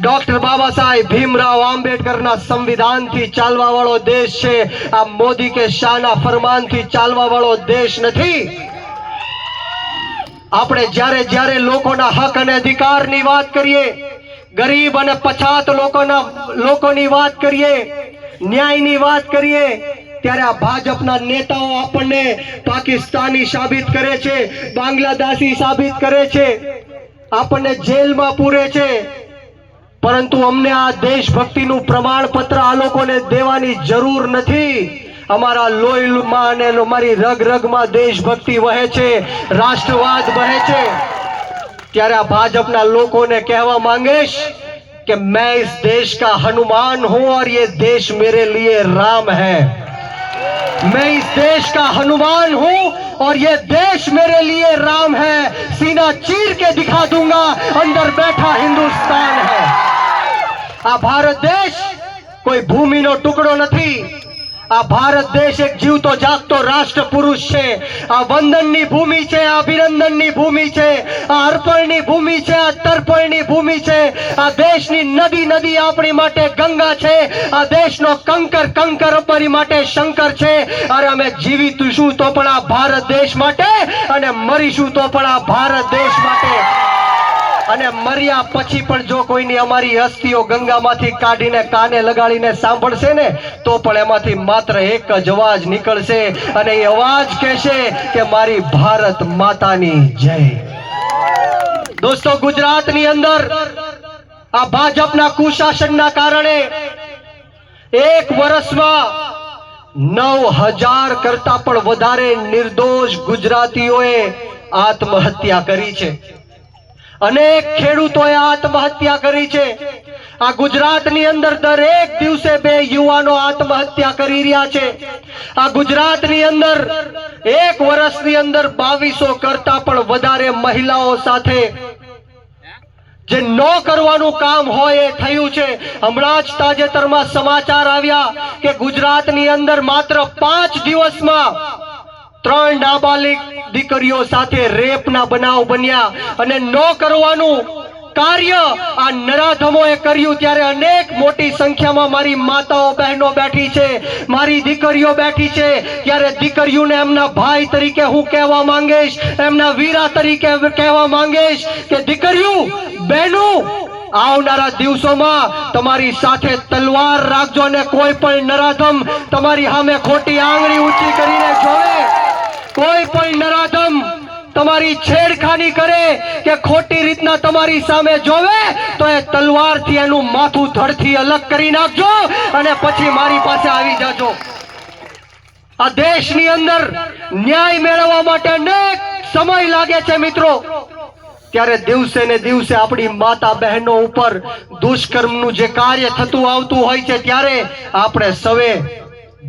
Doctor Baba Saheb Bhimrao Ambedkar संविधान थी चालवा वाळो देश छे। आ मोदी के शाहना फरमान थी चालवा वाळो देश नथी। આપણે જ્યારે જ્યારે લોકોના હક અને અધિકારની વાત કરીએ, ગરીબ અને પછાત લોકોની વાત કરીએ, ન્યાયની વાત કરીએ, ત્યારે આ ભાજપના નેતાઓ આપણને પાકિસ્તાની સાબિત કરે છે, બાંગ્લાદેશી સાબિત કરે છે, આપણને જેલમાં પૂરે છે। પરંતુ અમને આ દેશભક્તિનું પ્રમાણપત્ર આ લોકોને દેવાની જરૂર નથી। અમારા લોહીમાં અને અમારી રગ રગમાં દેશભક્તિ વહે છે, રાષ્ટ્રવાદ વહે છે। ત્યારે આ ભાજપના લોકોને કહેવા માંગીશ कि मैं इस देश का हनुमान हूं और ये देश मेरे लिए राम है। मैं इस देश का हनुमान हूं और ये देश मेरे लिए राम है। सीना चीर के दिखा दूंगा, अंदर बैठा हिंदुस्तान है। आ भारत देश कोई भूमि नो टुकड़ो नहीं। आ भारत देश एक जीवतो जागतो राष्ट्र पुरुष छे। आ वंदननी भूमि छे, आ अभिनंदननी भूमि छे, आ अर्पणनी भूमि छे, आ तर्पणनी भूमि छे। आ देशनी नदी नदी आपणी माटे गंगा छे। आ देशनो कंकर कंकर अपनी माटे शंकर छे। अरे अमे जीवीशुं तो पण आ भारत देश माटे अने मरीशुं तो पण आ भारत देश माटे। અને મર્યા પછી પણ જો કોઈની અમારી હસ્તીઓ ગંગામાંથી કાઢીને કાને લગાડીને સાંભળશે ને તો પણ એમાંથી માત્ર એક જ અવાજ નીકળશે અને એ અવાજ કહેશે કે મારી ભારત માતાની જય। દોસ્તો, ગુજરાતની અંદર આ ભાજપના કુશાસનના કારણે એક વર્ષમાં 9,000 કરતા પણ વધારે નિર્દોષ ગુજરાતીઓએ આત્મહત્યા કરી છે। अनेक खेडूतोए आत्महत्या करी छे। आ गुजरातनी अंदर दरेक दिवसे 2 युवानो आत्महत्या करी रह्या छे। आ गुजरातनी अंदर एक वर्षनी अंदर 2200 करता पण वधारे महिलाओ साथे जे न करवानुं काम होय ए थयुं छे। हमणां ज ताजेतरमां समाचार आव्या के गुजरातनी अंदर मात्र 5 दिवसमां 3 नाबालिग दीकरीओ साथे रेपना बनाव बन्या अने न करवानुं कार्य आ नराधमोए कर्युं। त्यारे अनेक मोटी संख्यामां मारी माताओ बहनों बैठी छे, मारी दीकरीओ बैठी छे। त्यारे दीकरीओने एमना भाई तरीके हूँ कहेवा मांगीश, एमना वीरा तरीके कहेवा मांगीश के दीकरीओ बहनों आवनारा दिवसोमां तमारी साथे तलवार राखजो ने कोई पण नराधम तमारी सामे खोटी आंगળી ऊंची करीने जोवे, कोई पण नराधम तमारी छेड़खानी करे के खोटी रीतना तमारी सामे जोवे तो ए तलवार थी एनु माथुं धड़थी अलग करी नाखजो अने पछी मारी पासे आवी जाजो। आ देशनी अंदर न्याय मेळववा माटे अनेक समय लागे छे मित्रों। त्यारे दिवसे ने दिवसे अपनी माता बहनों उपर दुष्कर्मनु जे कार्य थतुं आवतुं होय छे त्यारे आपणे सवे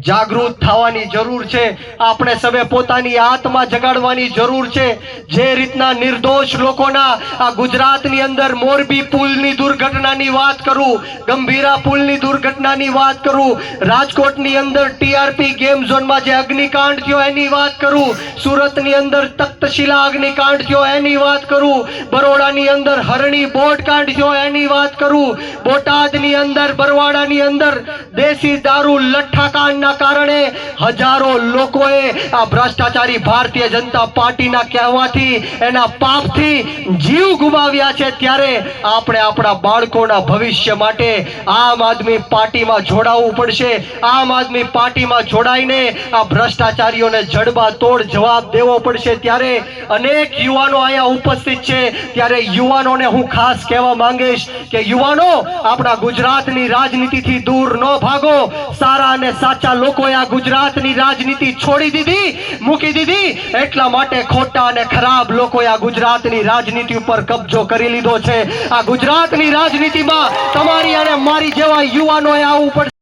जागृत थवानी जरूर छे। आपणे सवे पोतानी आत्मा जगाडवानी जरूर छे। जे रीतना निर्दोष लोकोना आ गुजरातनी अंदर मोरबी पुलनी दुर्घटनानी वात करूं, गंभीरा पुलनी दुर्घटनानी वात करूं, राजकोटनी अंदर टीआरपी गेम झोनमा जे अग्निकांड थयो एनी वात करूं, सूरतनी अंदर तख्तशिला अग्निकांड थयो एनी वात करूं, बरोडानी अंदर हरणी बोट कांड थयो एनी वात करूं, बोटादनी अंदर बरवाडानी अंदर देसी दारू लठ्ठा कांड कारणे हजारों लोकोए आ भ्रष्टाचारी भारतीय जनता पार्टीना कहेवाथी एना पापथी जीव गुमाव्या छे। त्यारे आपणे आपणा बाळकोना भविष्य माटे आम आदमी पार्टीमां जोडावવું પડશે। आम आदमी पार्टीमां जोडाईने आ भ्रष्टाचारीओने जड़बातोड़ जवाब देवो પડશે। त्यारे अनेक युवानो आया उपस्थित छे। त्यारे युवानोने हूँ खास कहेवा मांगीश के युवानो आपणा गुजरातनी राजनीतिथी दूर न भागो। सारा अने साचा लोकोए आ गुजरातनी राजनीति छोड़ी दीधी, मूकी दीधी એટલા માટે ખોટા અને ખરાબ લોકોએ આ ગુજરાતની રાજનીતિ ઉપર કબજો કરી લીધો છે। આ ગુજરાતની રાજનીતિમાં તમારી અને મારી જેવા યુવાનોએ આવવું પડશે।